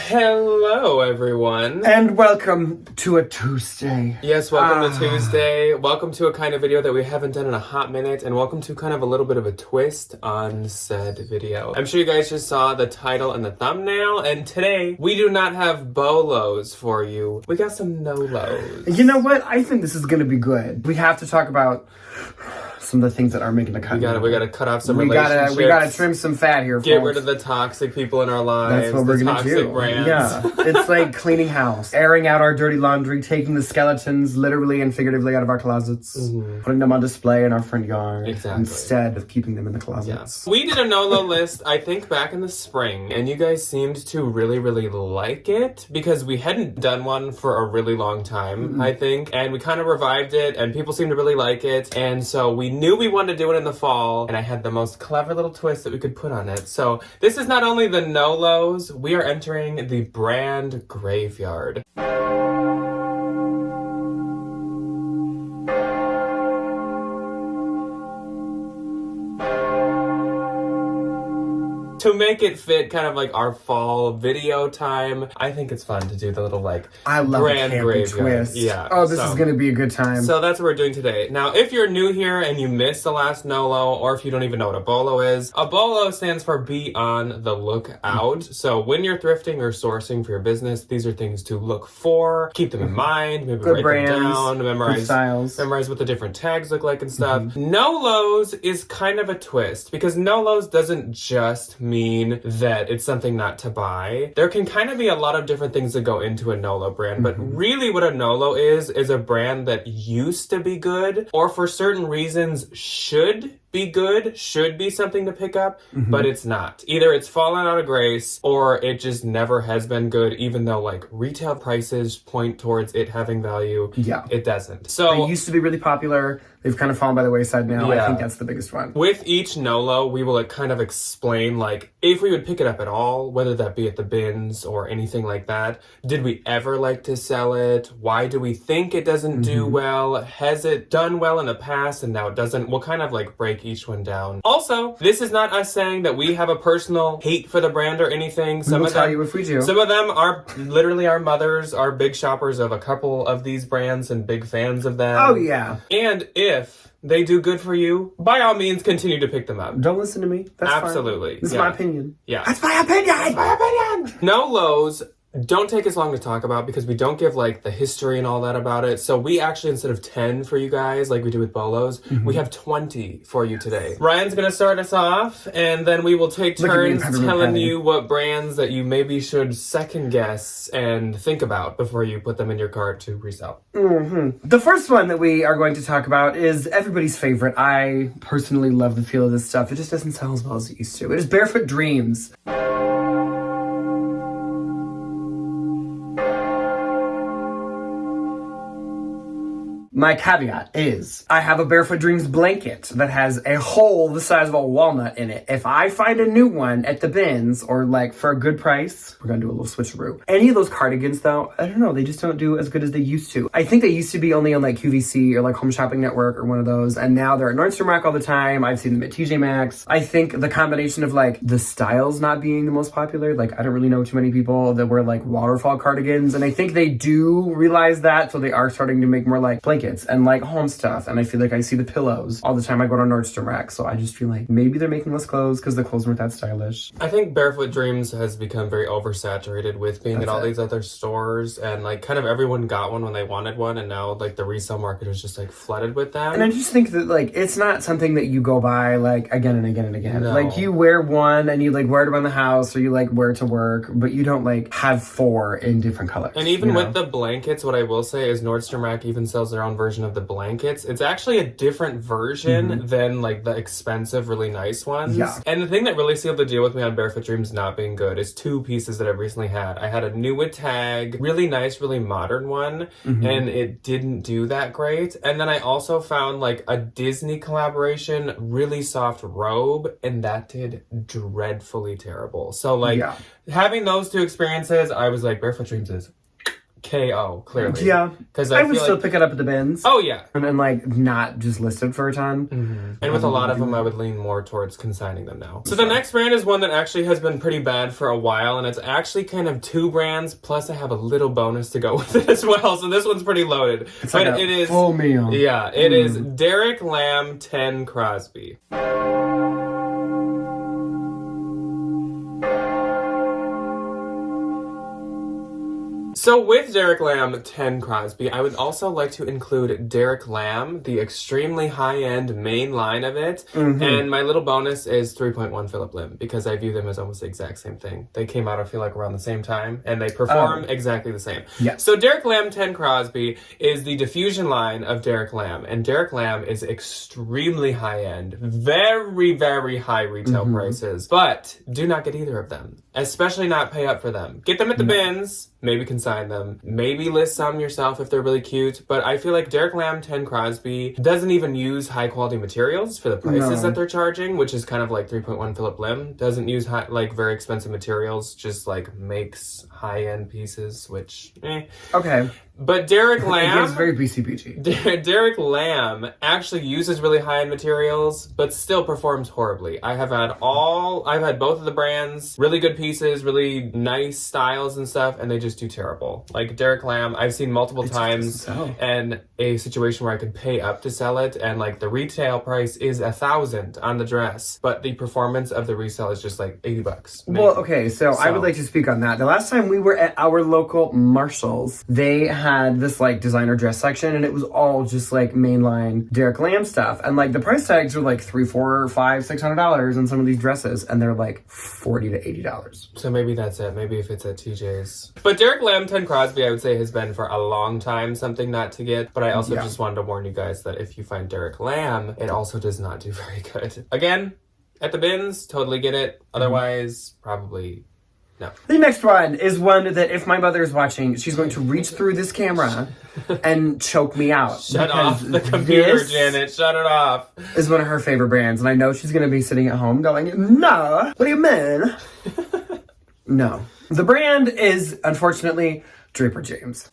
Hello, everyone. And welcome to a Tuesday. Yes, welcome to Tuesday. Welcome to a kind of video that we haven't done in a hot minute, and welcome to kind of a little bit of a twist on said video. I'm sure you guys just saw the title and the thumbnail, and today we do not have bolos for you. We got some NOLOs. You know what? I think this is going to be good. We have to talk about some of the things that are making the cut. We gotta cut off some relationships. We gotta trim some fat here, Get folks. rid of the toxic people in our lives. That's what we're gonna do. Brands. Yeah, it's like cleaning house, airing out our dirty laundry, taking the skeletons literally and figuratively out of our closets, putting them on display in our front yard, instead of keeping them in the closets. Yeah. We did a NOLO list, I think, back in the spring, and you guys seemed to really, really like it because we hadn't done one for a really long time, I think, and we kind of revived it, and people seemed to really like it, and so we knew we wanted to do it in the fall, and I had the most clever little twist that we could put on it. So this is not only the NOLOs, we are entering the brand graveyard. To make it fit kind of like our fall video time, I think it's fun to do the little like brand graveyard twist. Yeah. Oh, this is gonna be a good time. So that's what we're doing today. Now, if you're new here and you missed the last NOLO, or if you don't even know what a bolo is, a bolo stands for be on the lookout. So when you're thrifting or sourcing for your business, these are things to look for, keep them in mind, maybe good write brands, them down, memorize what the different tags look like and stuff. NOLOs is kind of a twist because NOLOs doesn't just mean that it's something not to buy. There can kind of be a lot of different things that go into a NOLO brand, but really what a NOLO is a brand that used to be good, or for certain reasons should be good, should be something to pick up, but it's not. Either it's fallen out of grace, or it just never has been good, even though like retail prices point towards it having value. Yeah. It doesn't. So they used to be really popular. They've kind of fallen by the wayside now. I think that's the biggest one. With each NOLO, we will kind of explain like if we would pick it up at all, whether that be at the bins or anything like that. Did we ever like to sell it? Why do we think it doesn't do well? Has it done well in the past and now it doesn't? We'll kind of like break each one down. Also, this is not us saying that we have a personal hate for the brand or anything. We'll tell you if we do. Some of them are literally our mothers, are big shoppers of a couple of these brands and big fans of them. Oh yeah. And if they do good for you, by all means, continue to pick them up. Don't listen to me. That's absolutely. Fine. This is my opinion. Yeah. That's my opinion! That's my opinion! NOLOs don't take as long to talk about because we don't give like the history and all that about it. So we actually, instead of 10 for you guys, like we do with bolos, we have 20 for you today. Ryan's gonna start us off, and then we will take turns telling you what brands that you maybe should second guess and think about before you put them in your cart to resell. The first one that we are going to talk about is everybody's favorite. I personally love the feel of this stuff. It just doesn't sell as well as it used to. It is Barefoot Dreams. My caveat is, I have a Barefoot Dreams blanket that has a hole the size of a walnut in it. If I find a new one at the bins, or like for a good price, we're gonna do a little switcheroo. Any of those cardigans though, I don't know, they just don't do as good as they used to. I think they used to be only on like QVC or like Home Shopping Network or one of those, and now they're at Nordstrom Rack all the time. I've seen them at TJ Maxx. I think the combination of like the styles not being the most popular, like I don't really know too many people that wear like waterfall cardigans, and I think they do realize that, so they are starting to make more like blankets and like home stuff, and I feel like I see the pillows all the time. I go to Nordstrom Rack, so I just feel like maybe they're making less clothes because the clothes weren't that stylish. I think Barefoot Dreams has become very oversaturated with being in all these other stores, and like kind of everyone got one when they wanted one, and now like the resale market is just like flooded with them. And I just think that like it's not something that you go by like again and again and again. No. Like you wear one and you like wear it around the house, or you like wear it to work, but you don't like have 4 in different colors. And even with the blankets, what I will say is Nordstrom Rack even sells their own version of the blankets. It's actually a different version than like the expensive, really nice ones. Yeah. And the thing that really sealed the deal with me on Barefoot Dreams not being good is 2 pieces that I've recently had. I had a new with tag, really nice, really modern one, and it didn't do that great. And then I also found like a Disney collaboration, really soft robe, and that did dreadfully terrible. So like having those 2 experiences, I was like, Barefoot Dreams is KO, clearly. Yeah. Because I I would feel still like, pick it up at the bins. oh yeah. And then, like, not just listed for a ton. And with a lot of them, I would lean more towards consigning them now. So the next brand is one that actually has been pretty bad for a while, and it's actually kind of two brands, plus I have a little bonus to go with it as well. So this one's pretty loaded. It's like but a it is full meal. Yeah, it is Derek Lamb 10 Crosby. So with Derek Lamb 10 Crosby, I would also like to include Derek Lamb, the extremely high-end main line of it. And my little bonus is 3.1 Philip Lim, because I view them as almost the exact same thing. They came out, I feel like, around the same time, and they perform exactly the same. Yeah. So Derek Lamb 10 Crosby is the diffusion line of Derek Lamb, and Derek Lamb is extremely high-end, very, very high retail prices, but do not get either of them, especially not pay up for them. Get them at the bins, maybe consign them, maybe list some yourself if they're really cute, but I feel like Derek Lamb 10 Crosby doesn't even use high quality materials for the prices that they're charging, which is kind of like 3.1 Philip Lim. Doesn't use very expensive materials, just like makes high end pieces, which Okay. But Derek Lamb... It's very BCBG. Derek Lamb actually uses really high-end materials, but still performs horribly. I've had both of the brands, really good pieces, really nice styles and stuff, and they just do terrible. Like Derek Lamb, I've seen multiple times, and a situation where I could pay up to sell it, and like the retail price is $1,000 on the dress, but the performance of the resale is just like $80. Maybe. Well, okay, so I would like to speak on that. The last time we were at our local Marshalls, they had this like designer dress section, and it was all just like mainline Derek Lamb stuff, and like the price tags were like $300, $400, $500, $600 on some of these dresses, and they're like $40 to $80. So maybe that's it. Maybe if it's at TJ's. But Derek Lamb 10 Crosby, I would say, has been for a long time something not to get. But I also just wanted to warn you guys that if you find Derek Lamb, it also does not do very good. Again, at the bins, totally get it. Otherwise, probably no. The next one is one that if my mother is watching, she's going to reach through this camera and choke me out. Shut off the computer, Janet. Shut it off. Is one of her favorite brands, and I know she's going to be sitting at home going, no, what do you mean? No. The brand is, unfortunately, Draper James.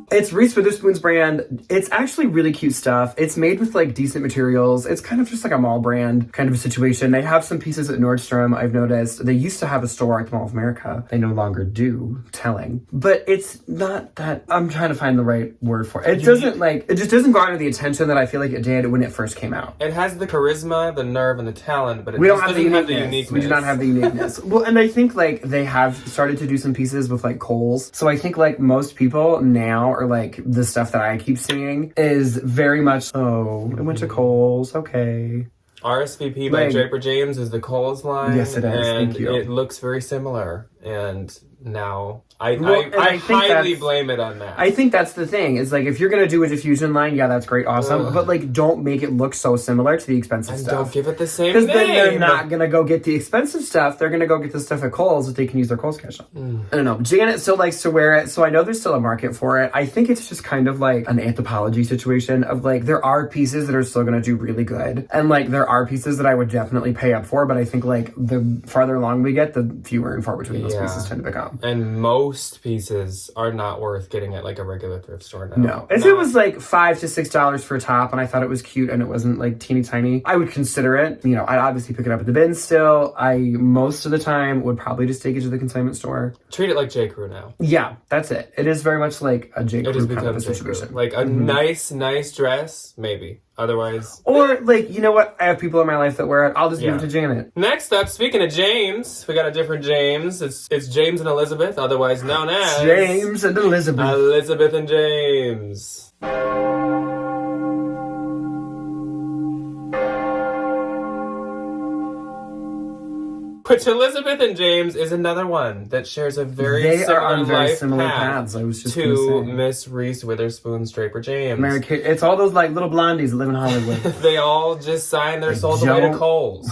It's Reese Witherspoon's brand. It's actually really cute stuff. It's made with like decent materials. It's kind of just like a mall brand kind of a situation. They have some pieces at Nordstrom, I've noticed. They used to have a store at the Mall of America. They no longer do, telling. But it's not that, I'm trying to find the right word for it. It just doesn't garner the attention that I feel like it did when it first came out. It has the charisma, the nerve, and the talent, but we don't have the uniqueness. uniqueness. We do not have the uniqueness. Well, and I think like they have started to do some pieces with like Kohl's. So I think like most people now are like the stuff that I keep seeing is very much, oh, it went to Kohl's, okay. RSVP by Draper James is the Kohl's line. Yes, it is. And thank you. It looks very similar. And now I think highly blame it on that. I think that's the thing. Is like if you're gonna do a diffusion line, yeah, that's great, awesome. But like, don't make it look so similar to the expensive and stuff. Don't give it the same name. Because then they're not gonna go get the expensive stuff. They're gonna go get the stuff at Kohl's that they can use their Kohl's cash on. I don't know. Janet still likes to wear it, so I know there's still a market for it. I think it's just kind of like an anthropology situation of like there are pieces that are still gonna do really good, and like there are pieces that I would definitely pay up for. But I think like the farther along we get, the fewer and far between those pieces tend to become. And most pieces are not worth getting at like a regular thrift store now. No. If it was like $5 to $6 for a top and I thought it was cute and it wasn't like teeny tiny, I would consider it. You know, I'd obviously pick it up at the bin still. I, most of the time, would probably just take it to the consignment store. Treat it like J. Crew now. Yeah, that's it. It is very much like a J. Crew kind of a situation. Like a nice dress, maybe. Otherwise... Or, like, you know what? I have people in my life that wear it. I'll just give it to Janet. Next up, speaking of James, we got a different James. It's James and Elizabeth, otherwise known as... James and Elizabeth. Elizabeth and James. But Elizabeth and James is another one that shares a very similar paths. I was just to Miss Reese Witherspoon's Draper James. It's all those like little blondies that live in Hollywood. They all just sign their souls away to Kohl's.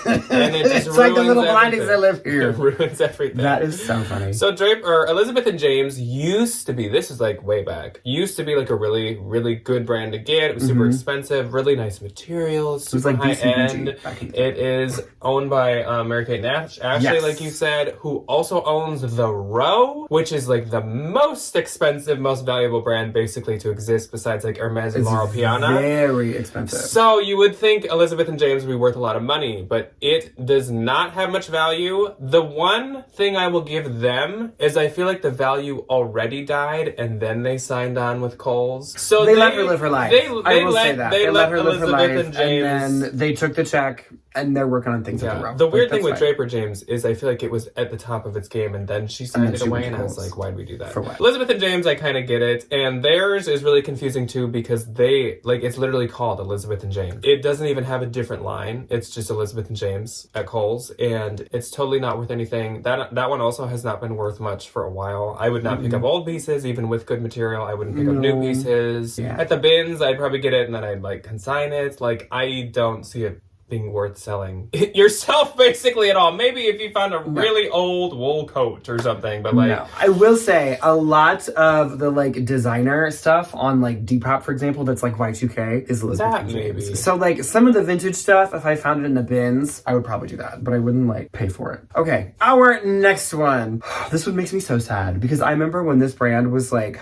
And it just it's like the little blondies that live here. It ruins everything. That is so funny. So Elizabeth and James used to be, this is like way back, used to be like a really, really good brand to get. It was super expensive, really nice materials, super high end. It is owned by Mary-Kate Ashley, like you said, who also owns The Row, which is like the most expensive, most valuable brand basically to exist besides like Hermes and Loro Piana. Very expensive. So you would think Elizabeth and James would be worth a lot of money, but it does not have much value. The one thing I will give them is I feel like the value already died and then they signed on with Kohl's. So they let her live her life. I will say that. They let her live her life and James. And then they took the check and they're working on things at The Row. The weird thing with Draper James is I feel like it was at the top of its game and then she signed it away and I was like, why'd we do that? For what? Elizabeth and James, I kind of get it. And theirs is really confusing too because it's literally called Elizabeth and James. It doesn't even have a different line. It's just Elizabeth and James at Kohl's and it's totally not worth anything. That one also has not been worth much for a while. I would not pick up old pieces, even with good material. I wouldn't pick up new pieces. Yeah. At the bins, I'd probably get it and then I'd like consign it. Like, I don't see it being worth selling yourself basically at all. Maybe if you found a really old wool coat or something, but like... No. I will say a lot of the like designer stuff on like Depop, for example, that's like Y2K is Elizabeth and James. Maybe. So like some of the vintage stuff, if I found it in the bins, I would probably do that, but I wouldn't like pay for it. Okay, our next one. This one makes me so sad because I remember when this brand was like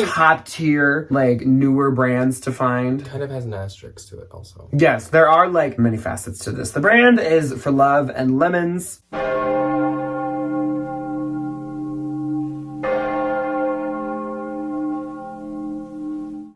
top tier, like newer brands to find. Kind of has an asterisk to it also. Yes, there are like many facets to this. The brand is For Love and Lemons.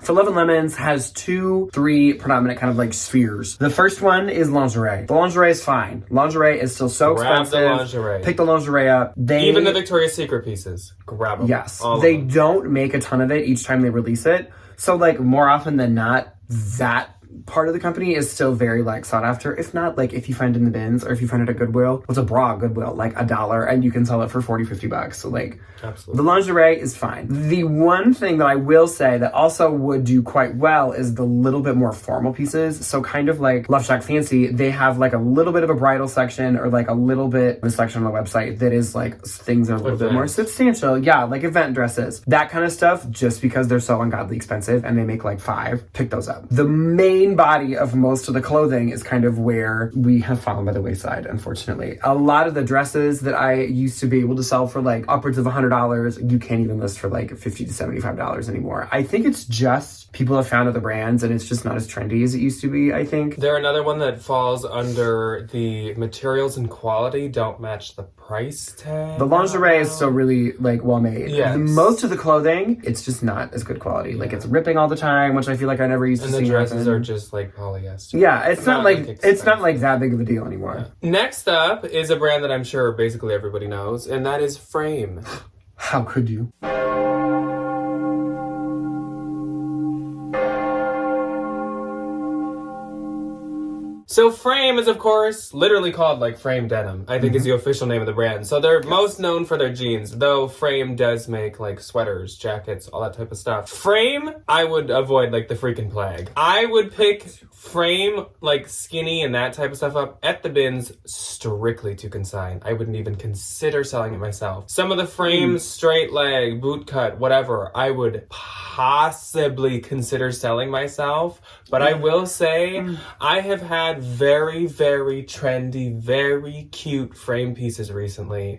For Love and Lemons has 3 predominant kind of like spheres. The first one is lingerie. The lingerie is fine. Lingerie is still so expensive. Grab the lingerie. Pick the lingerie up. Even the Victoria's Secret pieces. Grab them. Yes. They don't make a ton of it each time they release it. So like more often than not, that part of the company is still very like sought after. If not, like if you find it in the bins or if you find it at Goodwill, what's a bra at Goodwill? Like $1 and you can sell it for $40-$50. So like absolutely. The lingerie is fine. The one thing that I will say that also would do quite well is the little bit more formal pieces. So kind of like Love Shack Fancy, they have like a little bit of a bridal section or like a little bit of a section on the website that is like things that are a little bit more substantial. Yeah, like event dresses. That kind of stuff, just because they're so ungodly expensive and they make like 5, pick those up. The main body of most of the clothing is kind of where we have fallen by the wayside, unfortunately. A lot of the dresses that I used to be able to sell for like upwards of $100, you can't even list for like $50 to $75 anymore. I think it's just people have found other brands and it's just not as trendy as it used to be, I think. They're another one that falls under the materials and quality don't match the price tag. The lingerie is still really like well made. Yes. Most of the clothing, it's just not as good quality. Yeah. Like it's ripping all the time, which I feel like I never used to see. And the dresses are just like polyester. Yeah, it's not like that big of a deal anymore. Yeah. Next up is a brand that I'm sure basically everybody knows, and that is Frame. How could you? So Frame is, of course, literally called like Frame Denim, I think is the official name of the brand. So they're most known for their jeans, though Frame does make like sweaters, jackets, all that type of stuff. Frame, I would avoid like the freaking plague. I would pick Frame, like skinny and that type of stuff up at the bins strictly to consign. I wouldn't even consider selling it myself. Some of the Frame straight leg, boot cut, whatever, I would possibly consider selling myself. But I will say, I have had very, very trendy, very cute frame pieces recently.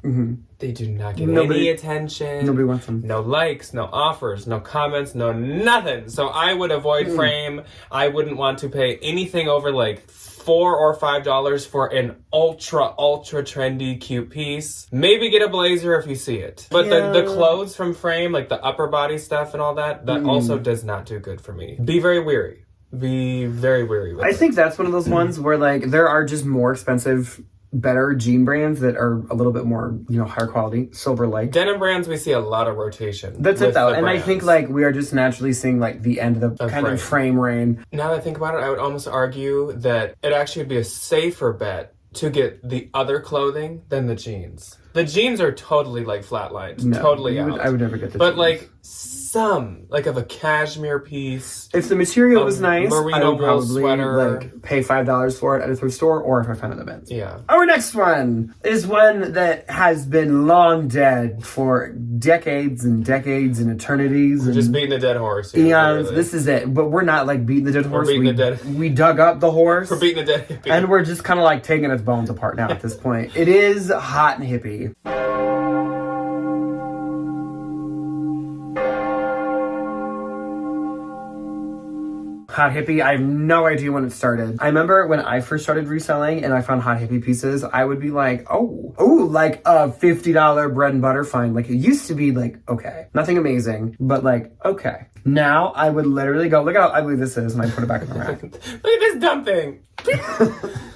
They do not get any attention. Nobody wants them. No likes, no offers, no comments, no nothing. So I would avoid Frame. I wouldn't want to pay anything over like $4 or $5 for an ultra trendy cute piece. Maybe get a blazer if you see it. But the clothes from Frame, like the upper body stuff and all that, that also does not do good for me. Be very wary. Be very wary with I think that's one of those ones where like there are just more expensive, better jean brands that are a little bit more, higher quality, silver like. Denim brands, we see a lot of rotation. That's it though. And I think like we are just naturally seeing like the end of the kind of frame reign. Now that I think about it, I would almost argue that it actually would be a safer bet to get the other clothing than the jeans. The jeans are totally like flatlined, No, totally out. I would never get the But jeans. like some, like of a cashmere piece. If the material was nice, I merino would wool probably sweater. like pay $5 for it at a thrift store, or if I found it in the bins. Yeah. Our next one is one that has been long dead for decades and decades and eternities. We're just beating a dead horse here. Eons. Literally. This is it. But we're not like beating the dead horse. We dug up the horse. We're beating a dead hippie. And we're just kind of like taking its bones apart now at this point. It is Hot and Hippie. Hot Hippie, I have no idea when it started. I remember when I first started reselling and I found Hot Hippie pieces, I would be like, oh, like a $50 bread and butter find. Like it used to be like, okay, nothing amazing, but like, okay. Now I would literally go, look how ugly this is, and I put it back in the rack. Look at this dumb thing.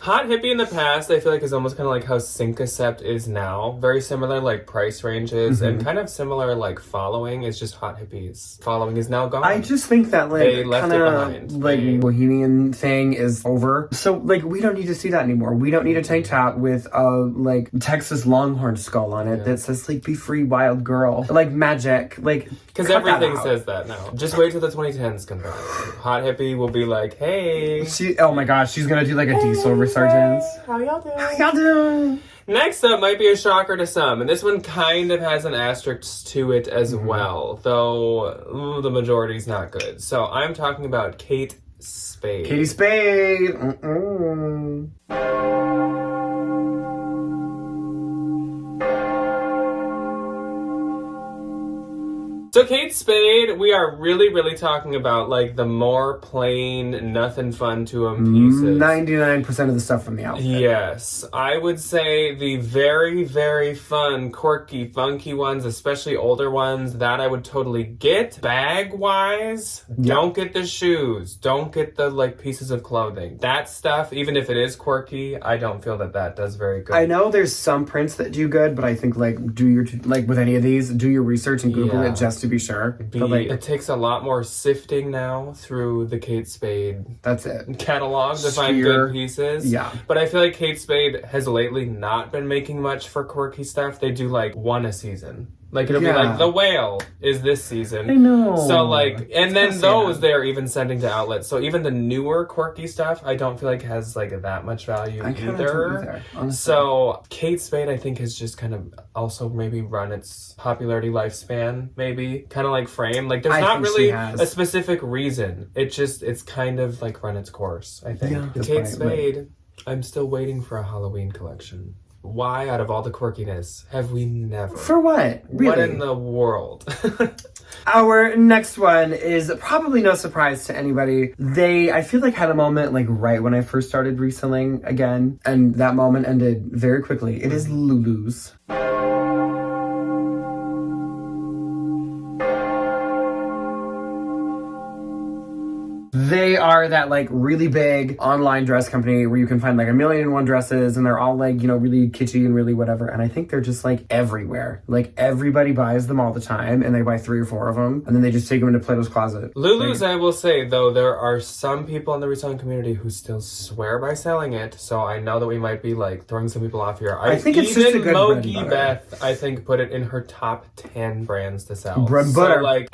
Hot Hippie in the past, I feel like is almost kind of like how Syncocept is now. Very similar like price ranges and kind of similar like following. It's just Hot Hippie's following is now gone. I just think that like they left it behind. Like bohemian thing is over. So like we don't need to see that anymore. We don't need a tank top with a like Texas Longhorn skull on it that says like "Be Free, Wild Girl," like magic, like because everything says that now. Just wait till the 2010s come back. Hot Hippie will be like, hey. Oh my gosh, she's gonna do like a diesel resurgence. How y'all doing? How y'all doing? Next up might be a shocker to some, and this one kind of has an asterisk to it as well, though the majority's not good. So I'm talking about Kate Spade. Katie Spade. So Kate Spade, we are really, really talking about like the more plain, nothing fun to them pieces. 99% of the stuff from the outfit. Yes, I would say the very, very fun, quirky, funky ones, especially older ones, that I would totally get. Bag-wise, don't get the shoes. Don't get the like pieces of clothing. That stuff, even if it is quirky, I don't feel that does very good. I know there's some prints that do good, but I think like with any of these, do your research and Google it just to be sure. But like, it takes a lot more sifting now through the Kate Spade that's it. catalog to find good pieces. Yeah. But I feel like Kate Spade has lately not been making much for quirky stuff. They do like one a season. Like it'll be like The Whale is this season. I know. So like, and then those they're even sending to outlets. So even the newer quirky stuff, I don't feel like has like that much value either. So Kate Spade, I think, has just kind of also maybe run its popularity lifespan. Maybe kind of like Frame. Like there's not really a specific reason. It's kind of like run its course. I think. Yeah, Kate Spade. I'm still waiting for a Halloween collection. Why, out of all the quirkiness, have we never? For what? Really? What in the world? Our next one is probably no surprise to anybody. They, I feel like, had a moment like right when I first started reselling again, and that moment ended very quickly. It is Lulu's. They are that like really big online dress company where you can find like 1,000,001 dresses and they're all like, you know, really kitschy and really whatever. And I think they're just like everywhere. Like everybody buys them all the time and they buy 3 or 4 of them and then they just take them into Plato's Closet. Lulu's, I will say though, there are some people in the reselling community who still swear by selling it. So I know that we might be like throwing some people off here. I think it's just a good bread and butter. Beth, I think, put it in her top 10 brands to sell. Bread and butter. So like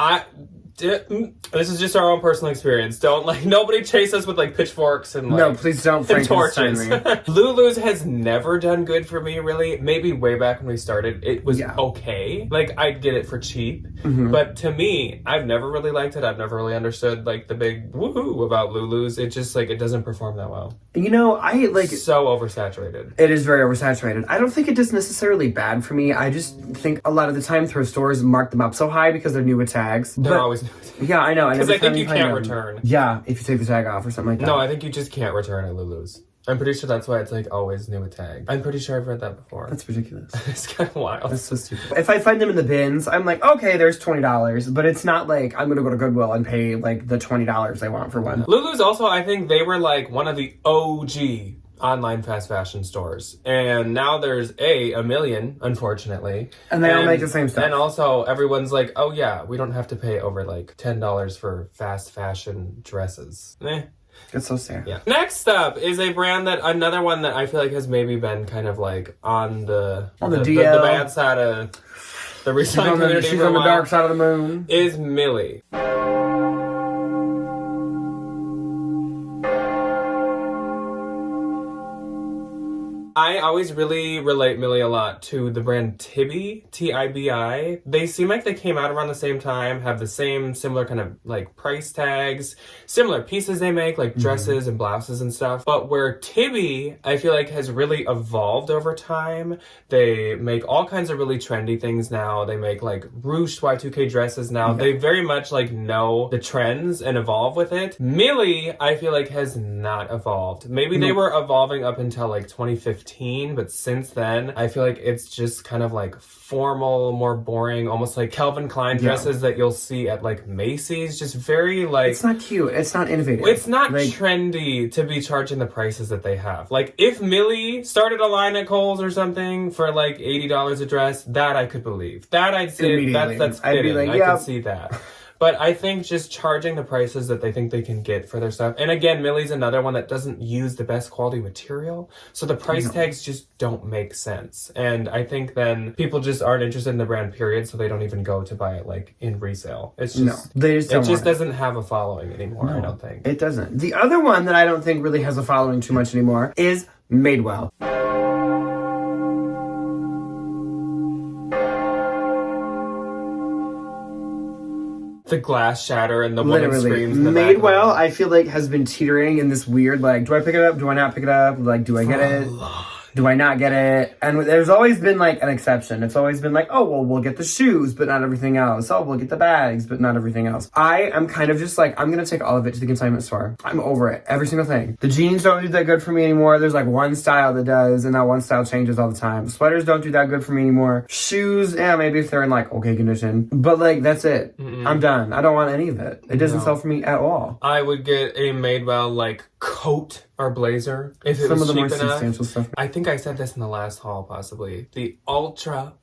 this is just our own personal experience. Don't like nobody chase us with like pitchforks and like no, please don't Frankenstein torches. me. Lulu's has never done good for me, really. Maybe way back when we started, it was okay. Like I'd get it for cheap, but to me, I've never really liked it. I've never really understood like the big woohoo about Lulu's. It just like it doesn't perform that well. You know, I like so oversaturated. It is very oversaturated. I don't think it is necessarily bad for me. I just think a lot of the time thrift stores mark them up so high because they're new with tags. They're always yeah, I know. Because I think you can't return. Yeah, if you take the tag off or something like that. No, I think you just can't return at Lulu's. I'm pretty sure that's why it's like always new with tag. I'm pretty sure I've read that before. That's ridiculous. It's kind of wild. That's so stupid. If I find them in the bins, I'm like, okay, there's $20, but it's not like I'm gonna go to Goodwill and pay like the $20 I want for one. Lulu's also, I think they were like one of the OG online fast fashion stores, and now there's a million, unfortunately, and they all make the same stuff. And also everyone's like, oh yeah, we don't have to pay over like $10 for fast fashion dresses. It's so sad. Yeah. Next up is a brand another one that I feel like has maybe been kind of like on the DL. the bad side of the reselling community. She's on the dark side of the moon. Is Millie. I always really relate Millie a lot to the brand Tibi, T-I-B-I. They seem like they came out around the same time, have the same similar kind of like price tags, similar pieces they make, like dresses and blouses and stuff. But where Tibi, I feel like, has really evolved over time. They make all kinds of really trendy things now. They make like ruched Y2K dresses now. Yeah. They very much like know the trends and evolve with it. Millie, I feel like, has not evolved. Maybe they were evolving up until like 2015. But since then, I feel like it's just kind of like formal, more boring, almost like Calvin Klein dresses that you'll see at like Macy's. Just very like... It's not cute. It's not innovative. It's not like, trendy to be charging the prices that they have. Like if Millie started a line at Kohl's or something for like $80 a dress, that I could believe. That I'd say that's fitting. I'd be like, I could see that. But I think just charging the prices that they think they can get for their stuff. And again, Millie's another one that doesn't use the best quality material. So the price tags just don't make sense. And I think then people just aren't interested in the brand, period. So they don't even go to buy it like in resale. It's just, it just doesn't have a following anymore, I don't think. It doesn't. The other one that I don't think really has a following too much anymore is Madewell. The glass shatter and the woman screams in the Madewell, I feel like, has been teetering in this weird, like, do I pick it up? Do I not pick it up? Like, do I get it? Do I not get it? And there's always been, like, an exception. It's always been like, oh, well, we'll get the shoes, but not everything else. Oh, we'll get the bags, but not everything else. I am kind of just like, I'm going to take all of it to the consignment store. I'm over it. Every single thing. The jeans don't do that good for me anymore. There's, like, one style that does, and that one style changes all the time. Sweaters don't do that good for me anymore. Shoes, yeah, maybe if they're in, like, okay condition. But, like, that's it. I'm done. I don't want any of it. It doesn't sell for me at all. I would get a Madewell, like, coat or blazer if it was cheap enough. Some of the more substantial stuff. I think I said this in the last haul, possibly. The ultra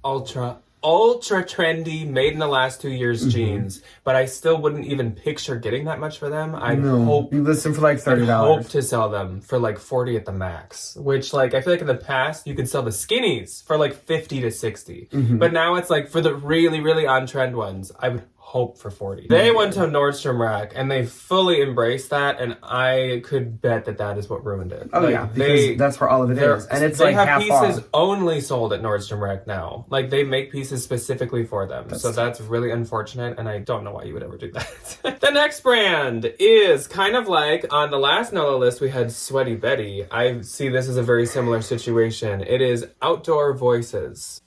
trendy, made in the last 2 years jeans, but I still wouldn't even picture getting that much for them. I'd hope you list them for like $30. I'd hope to sell them for like $40 at the max, which like I feel like in the past you could sell the skinnies for like $50 to $60, but now it's like for the really, really on trend ones, I would hope for $40. They went to Nordstrom Rack and they fully embraced that, and I could bet that is what ruined it. Oh, like, yeah, because that's where all of it is. And it's like half off. They have pieces only sold at Nordstrom Rack now. Like they make pieces specifically for them. So that's really unfortunate, and I don't know why you would ever do that. The next brand is kind of like on the last NOLO list we had Sweaty Betty. I see this as a very similar situation. It is Outdoor Voices.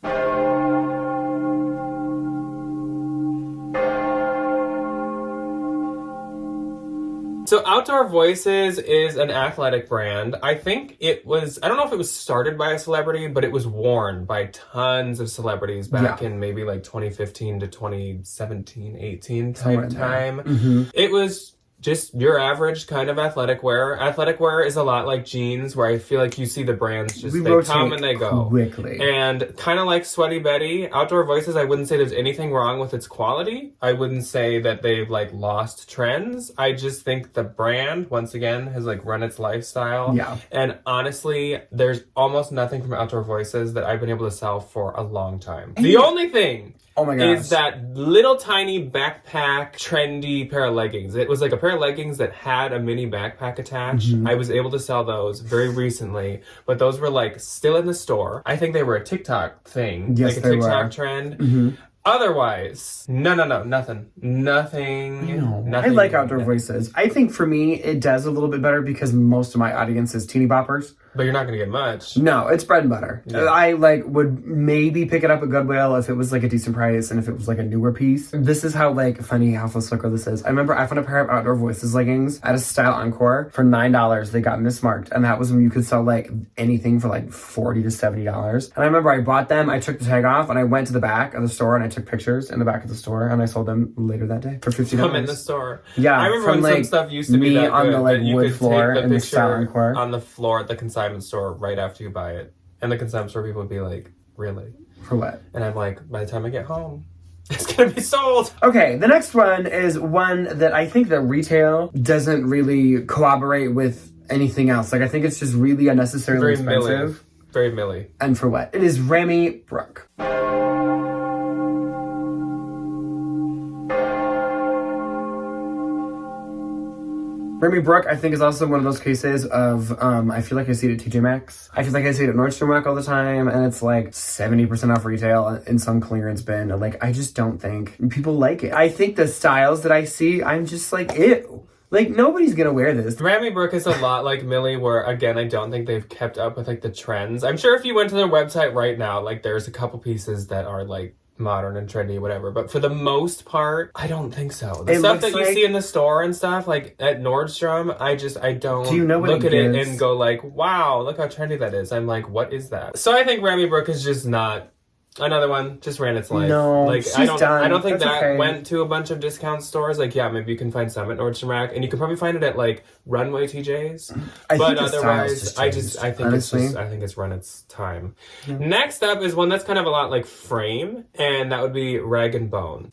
So Outdoor Voices is an athletic brand. I think I don't know if it was started by a celebrity, but it was worn by tons of celebrities back in maybe like 2015 to 2017, 18 type time. It was just your average kind of athletic wear. Athletic wear is a lot like jeans, where I feel like you see the brands just, they come and they go. Quickly. And kind of like Sweaty Betty, Outdoor Voices, I wouldn't say there's anything wrong with its quality. I wouldn't say that they've like lost trends. I just think the brand, once again, has like run its lifestyle. Yeah. And honestly, there's almost nothing from Outdoor Voices that I've been able to sell for a long time. The only thing is that little tiny backpack trendy pair of leggings. It was like a pair of leggings that had a mini backpack attached. I was able to sell those very recently, but those were like still in the store. I think they were a TikTok thing, like a TikTok trend. Otherwise, nothing. I like Outdoor Voices. I think for me, it does a little bit better because most of my audience is teeny boppers. But you're not going to get much. No, it's bread and butter. Yeah. I would maybe pick it up at Goodwill if it was like a decent price and if it was like a newer piece. This is how funny how flicker this is. I remember I found a pair of Outdoor Voices leggings at a Style Encore for $9. They got mismarked, and that was when you could sell like anything for like $40 to $70. And I remember I bought them, I took the tag off, and I went to the back of the store and I took pictures in the back of the store, and I sold them later that day for $50. From in the store. Yeah, I remember when some stuff used to be that on good, the wood floor in the Style Encore. On the floor at the consignment store right after you buy it. And the consignment store people would be like, really? For what? And I'm like, by the time I get home, It's gonna be sold. Okay, the next one is one that I think the retail doesn't really corroborate with anything else. Like, I think it's just really unnecessarily expensive. Very Millie. And for what? It is Remy Brooke. Remy Brooke, I think, is also one of those cases of, I feel like I see it at TJ Maxx. I feel like I see it at Nordstrom Rack all the time, and it's like 70% off retail in some clearance bin. And like, I just don't think people like it. I think the styles that I see, I'm just like, ew. Like, nobody's gonna wear this. Remy Brooke is a lot like Millie, where, again, I don't think they've kept up with, like, the trends. I'm sure if you went to their website right now, like, there's a couple pieces that are, like, modern and trendy, whatever, but for the most part, I don't think so. The stuff that you see in the store and stuff, like at Nordstrom, I don't look at it and go like, wow, look how trendy that is. I'm like, what is that? So I think Remy Brooke is just not another one, just ran its life. No, like she's I don't done. I don't think That's that okay. went to a bunch of discount stores. Like, yeah, maybe you can find some at Nordstrom Rack, and you can probably find it at like Runway TJ's. But otherwise, I think honestly, I think it's run its time. Yeah. Next up is one that's kind of a lot like Frame, and that would be Rag and Bone.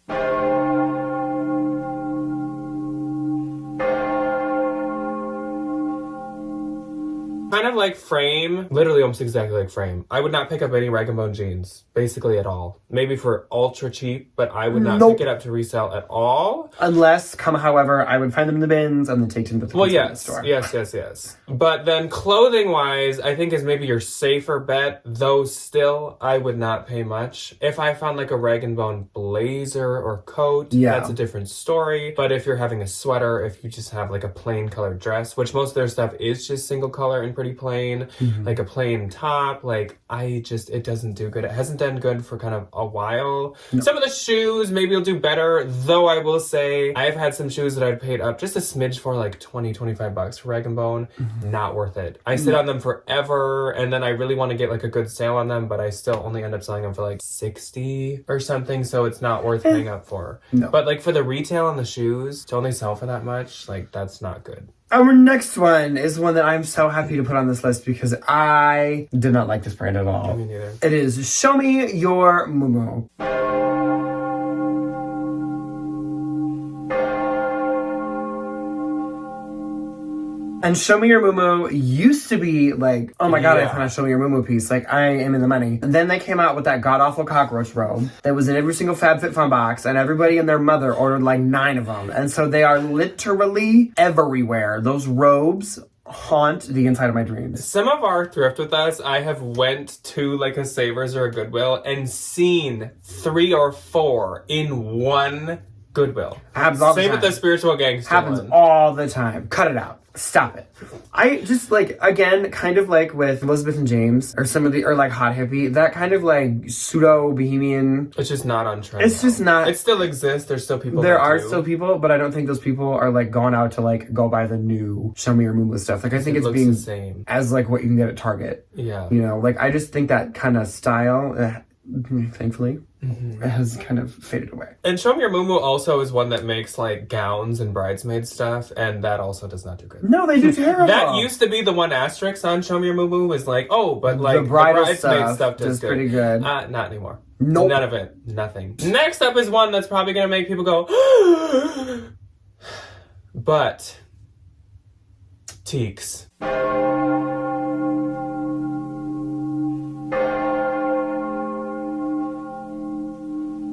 Kind of like Frame, literally almost exactly like Frame. I would not pick up any Rag & Bone jeans, basically at all. Maybe for ultra cheap, but I would not pick it up to resell at all. Unless, however, I would find them in the bins and then take them to the store. Yes. But then clothing-wise, I think is maybe your safer bet, though still, I would not pay much. If I found like a Rag & Bone blazer or coat, that's a different story. But if you're having a sweater, if you just have like a plain colored dress, which most of their stuff is just single color and pretty plain, like a plain top, like it doesn't do good. It hasn't done good for kind of a while. No. Some of the shoes maybe will do better, though I will say I've had some shoes that I've paid up just a smidge for, like $20-$25 for Rag & Bone. Not worth it. I sit on them forever, and then I really want to get like a good sale on them, but I still only end up selling them for like $60 or something, so it's not worth paying up for. No. But like for the retail on the shoes, to only sell for that much, like that's not good. Our next one is one that I'm so happy to put on this list because I did not like this brand at all. Me neither. It is Show Me Your Mumu. And Show Me Your Mumu used to be like, oh my god, I found a Show Me Your Mumu piece. Like, I am in the money. And then they came out with that god-awful cockroach robe that was in every single FabFitFun box, and everybody and their mother ordered like 9 of them. And so they are literally everywhere. Those robes haunt the inside of my dreams. Some of our thrift with us, I have went to like a Savers or a Goodwill and seen 3 or 4 in one Goodwill. Happens all the time. Same with the Spiritual Gangster Happens one. all the time. Cut it out. Stop it. I just like, again, kind of like with Elizabeth and James or some of the, or like Hot Hippie, that kind of like pseudo bohemian. It's just not on trend. It's just not. It still exists. There's still people. There are still people, but I don't think those people are like going out to like go buy the new Show Me Your Mumu stuff. Like, I think it's being the same as like what you can get at Target. Yeah. You know, like I just think that kind of style, thankfully, it has kind of faded away. And Show Me Your Mumu also is one that makes like gowns and bridesmaid stuff, and that also does not do good. No, they do terrible. That used to be the one asterisk on Show Me Your Mumu was like, oh, but like the bridal bridesmaid stuff does good. Pretty good. Not anymore. Nope. None of it. Nothing. Next up is one that's probably gonna make people go, but Teeks.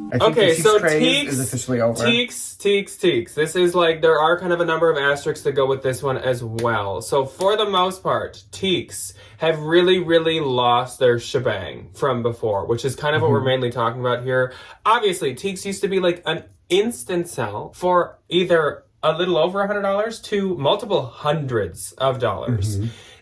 I think okay, so Teeks is officially over. Teeks. This is like, there are kind of a number of asterisks that go with this one as well. So for the most part, Teeks have really, really lost their shebang from before, which is kind of what we're mainly talking about here. Obviously, Teeks used to be like an instant sell for either a little over $100 to multiple hundreds of dollars.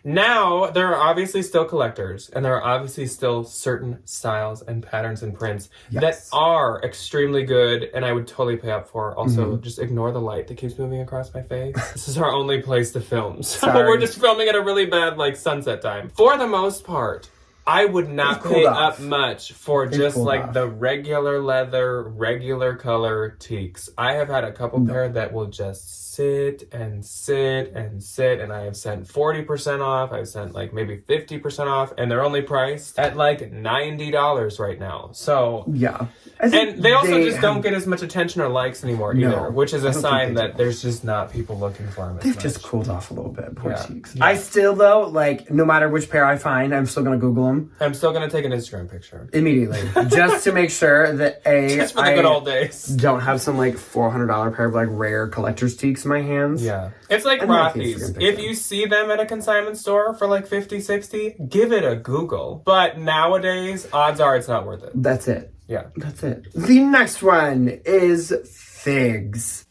Now, there are obviously still collectors, and there are obviously still certain styles and patterns and prints that are extremely good, and I would totally pay up for. Also, just ignore the light that keeps moving across my face. This is our only place to film, so we're just filming at a really bad, like, sunset time. For the most part, I would not pay up much for just like off. the regular leather, regular color teaks. I have had a couple pair that will just sit and sit and sit, and I have sent 40% off. I've sent like maybe 50% off, and they're only priced at like $90 right now. So yeah. And they also just don't get as much attention or likes anymore either, which is a sign that there's just not people looking for them as They've much. just cooled off a little bit. Poor cheeks. Yeah. I still, though, like, no matter which pair I find, I'm still going to Google them. I'm still going to take an Instagram picture. Immediately. Just to make sure that, just for the good old days. Don't have some, like, $400 pair of, like, rare collector's teaks in my hands. Yeah. It's like Rothy's. If you see them at a consignment store for like 50, 60, give it a Google. But nowadays, odds are it's not worth it. That's it. Yeah. That's it. The next one is figs.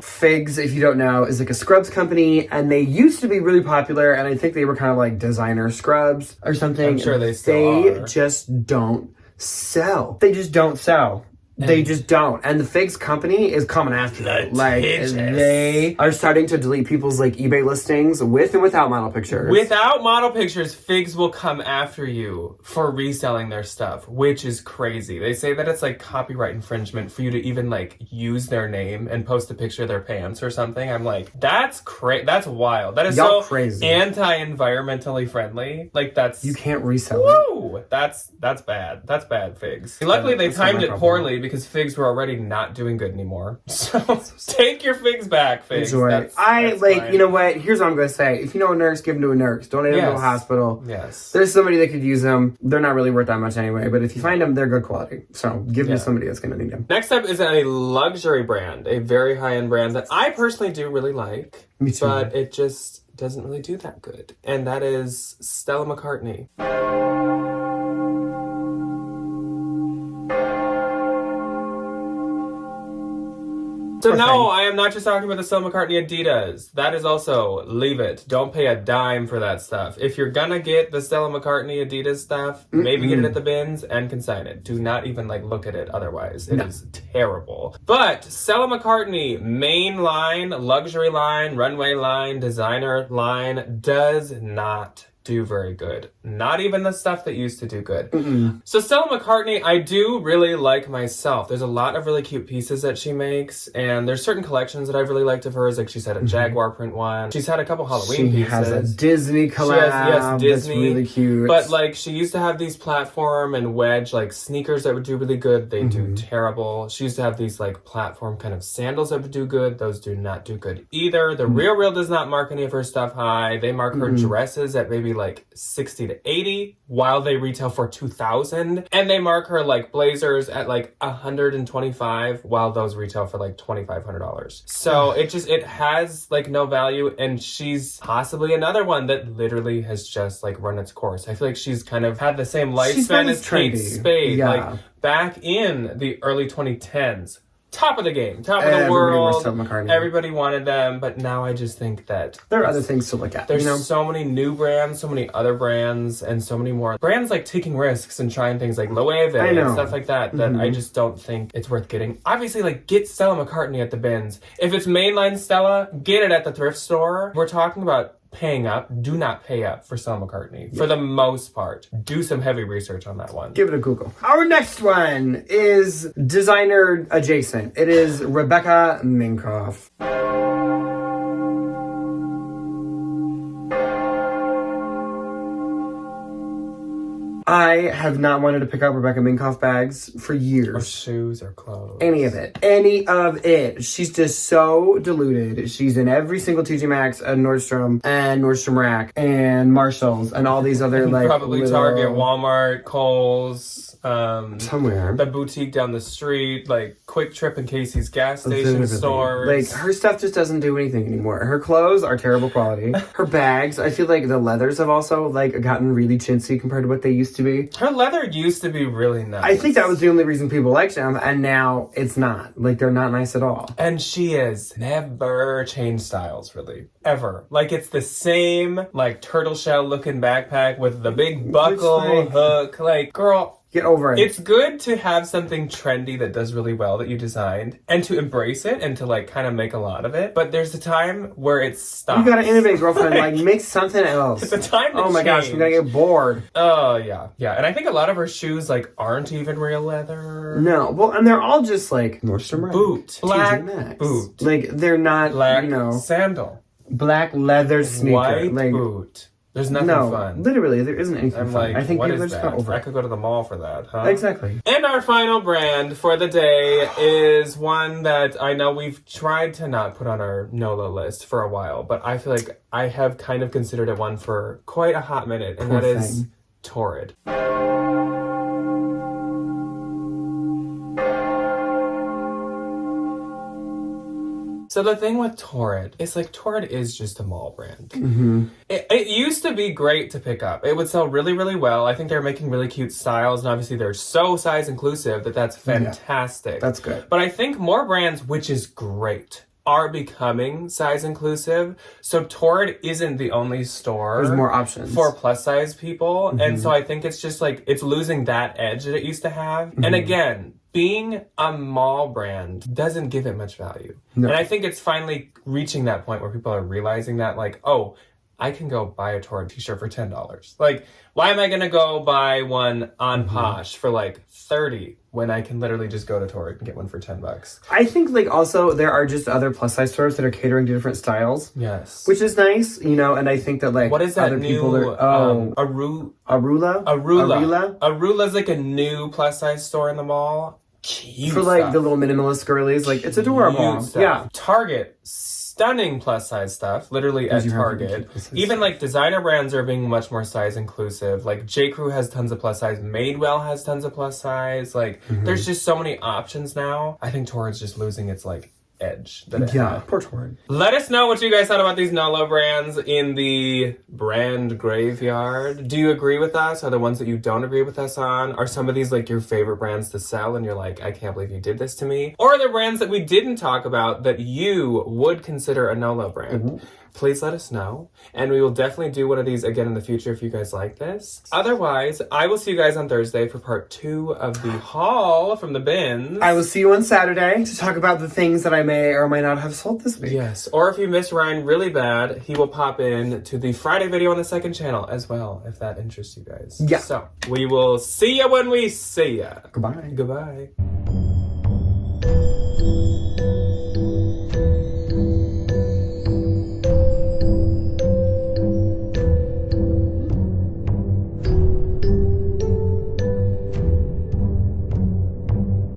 Figs, if you don't know, is like a scrubs company, and they used to be really popular, and I think they were kind of like designer scrubs or something. I'm sure they still are. Just don't sell. They just don't sell. They just don't. And the Figs company is coming after them. Like, they are starting to delete people's, like, eBay listings with and without model pictures. Without model pictures, Figs will come after you for reselling their stuff, which is crazy. They say that it's, like, copyright infringement for you to even, like, use their name and post a picture of their pants or something. I'm like, that's wild. That is so crazy. Anti-environmentally friendly. Like, that's... You can't resell Woo! That's bad. That's bad, Figs. Luckily, they timed it poorly because Figs were already not doing good anymore. So take your Figs back, Figs. Enjoy. That's fine. You know what? Here's what I'm going to say. If you know a nurse, give them to a nurse. Donate them to a hospital. Yes. There's somebody that could use them. They're not really worth that much anyway, but if you find them, they're good quality. So give them to somebody that's going to need them. Next up is a luxury brand, a very high-end brand that I personally do really like. Me too. But it just doesn't really do that good. And that is Stella McCartney. So no, I am not just talking about the Stella McCartney Adidas. That is also, leave it. Don't pay a dime for that stuff. If you're gonna get the Stella McCartney Adidas stuff, maybe get it at the bins and consign it. Do not even look at it otherwise. It is terrible. But Stella McCartney, main line, luxury line, runway line, designer line, does not do very good. Not even the stuff that used to do good. So Stella McCartney, I do really like myself. There's a lot of really cute pieces that she makes, and there's certain collections that I've really liked of hers. Like she's had a Jaguar print one. She's had a couple Halloween pieces. She has a Disney collab. Disney. That's really cute. But she used to have these platform and wedge sneakers that would do really good. They do terrible. She used to have these platform kind of sandals that would do good. Those do not do good either. The Real does not mark any of her stuff high. They mark her dresses at maybe 60 to 80 while they retail for 2,000, and they mark her blazers at 125 while those retail for $2,500. So it has no value, and she's possibly another one that literally has just run its course. I feel like she's kind of had the same lifespan as Kate Spade. Yeah. Back in the early 2010s. Top of the game, top of the world. Everybody wanted them, but now I just think that there are other things to look at. There's so many new brands, so many other brands, and so many more brands taking risks and trying things like Loewe and stuff like that. That I just don't think it's worth getting. Obviously, get Stella McCartney at the bins. If it's mainline Stella, get it at the thrift store. We're talking about paying up. Do not pay up for Stella McCartney. For the most part. Do some heavy research on that one. Give it a Google. Our next one is designer adjacent. It is Rebecca Minkoff. I have not wanted to pick up Rebecca Minkoff bags for years. Or shoes or clothes. Any of it. Any of it. She's just so diluted. She's in every single TJ Maxx and Nordstrom and Nordstrom Rack and Marshalls and all these other probably little... Target, Walmart, Kohl's. Somewhere. The boutique down the street, Quick Trip and Casey's gas station stores. Her stuff just doesn't do anything anymore. Her clothes are terrible quality. Her bags, I feel like the leathers have also gotten really chintzy compared to what they used to be. Her leather used to be really nice. I think that was the only reason people liked them, and now it's not. They're not nice at all. And she has never changed styles, really. Ever. It's the same, turtle shell looking backpack with the big buckle hook. Girl, Get over it. It's good to have something trendy that does really well that you designed and to embrace it and to like kind of make a lot of it. But there's a time where it stops. You gotta innovate, girlfriend. Like, make something else. It's a time to Oh my gosh, I'm gonna get bored. Oh, yeah. Yeah. And I think a lot of her shoes like aren't even real leather. No. Well, and they're all just like Nordstrom Rack. Boot. Black Max. boot. Like, they're not, Black you know, sandal. black leather sneaker. White like, boot. There's nothing no, fun. literally, there isn't anything I'm fun. like, I think what people are is just that? kind of over I it. could go to the mall for that, huh? Exactly. And our final brand for the day is one that I know we've tried to not put on our NOLO list for a while, but I feel like I have kind of considered it one for quite a hot minute, and Poor that is thing. Torrid. So the thing with Torrid is like Torrid is just a mall brand. Mm-hmm. It used to be great to pick up. It would sell really, really well. I think they're making really cute styles, and obviously they're so size inclusive that's fantastic. Yeah, that's good. But I think more brands, which is great, are becoming size inclusive. So Torrid isn't the only store. There's more options for plus size people. Mm-hmm. And so I think it's just like, it's losing that edge that it used to have. Mm-hmm. And again, being a mall brand doesn't give it much value. No. And I think it's finally reaching that point where people are realizing that like, oh, I can go buy a Torrid t-shirt for $10. Like, why am I going to go buy one on Posh for like $30 when I can literally just go to Torrid and get one for $10? I think like also there are just other plus size stores that are catering to different styles. Yes. Which is nice, you know, and I think that like what is that other new, people are Arula? Arula's like a new plus size store in the mall. Cute for like stuff. the little minimalist girlies, like it's adorable. Yeah. Target, stunning plus size stuff, literally at Target. Even like designer brands are being much more size inclusive. Like J. Crew has tons of plus size. Madewell has tons of plus size. Like there's just so many options now. I think Torrid's just losing its like edge that it had. Poor Torrid. Let us know what you guys thought about these NOLO brands in the brand graveyard. Do you agree with us? Are the ones that you don't agree with us on? Are some of these like your favorite brands to sell and you're like, I can't believe you did this to me? Or are there brands that we didn't talk about that you would consider a NOLO brand? Please let us know. And we will definitely do one of these again in the future if you guys like this. Otherwise, I will see you guys on Thursday for part 2 of the haul from the bins. I will see you on Saturday to talk about the things that I may or may not have sold this week. Yes. Or if you miss Ryan really bad, he will pop in to the Friday video on the second channel as well, if that interests you guys. Yeah. So we will see you when we see ya. Goodbye. Goodbye.